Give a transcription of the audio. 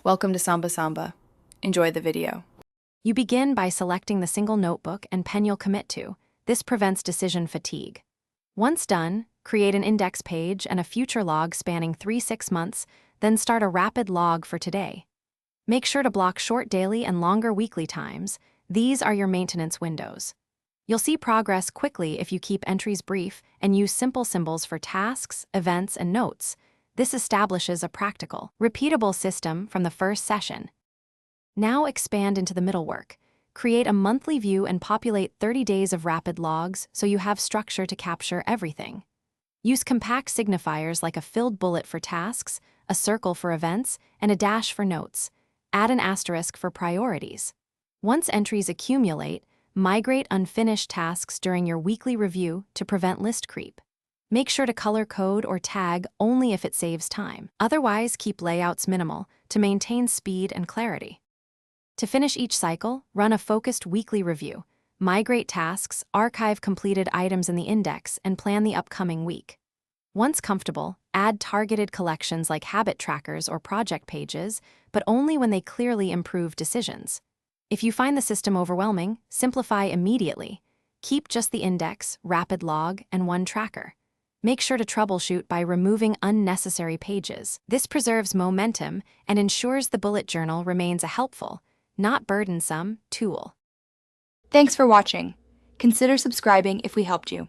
Welcome to Samba Samba. Enjoy the video. You begin by selecting the single notebook and pen you'll commit to. This prevents decision fatigue. Once done, create an index page and a future log spanning 3-6 months, then start a rapid log for today. Make sure to block short daily and longer weekly times. These are your maintenance windows. You'll see progress quickly if you keep entries brief and use simple symbols for tasks, events, and notes. This establishes a practical, repeatable system from the first session. Now expand into the middle work. Create a monthly view and populate 30 days of rapid logs so you have structure to capture everything. Use compact signifiers like a filled bullet for tasks, a circle for events, and a dash for notes. Add an asterisk for priorities. Once entries accumulate, migrate unfinished tasks during your weekly review to prevent list creep. Make sure to color code or tag only if it saves time. Otherwise, keep layouts minimal to maintain speed and clarity. To finish each cycle, run a focused weekly review. Migrate tasks, archive completed items in the index, and plan the upcoming week. Once comfortable, add targeted collections like habit trackers or project pages, but only when they clearly improve decisions. If you find the system overwhelming, simplify immediately. Keep just the index, rapid log, and one tracker. Make sure to troubleshoot by removing unnecessary pages. This preserves momentum and ensures the bullet journal remains a helpful, not burdensome, tool. Thanks for watching. Consider subscribing if we helped you.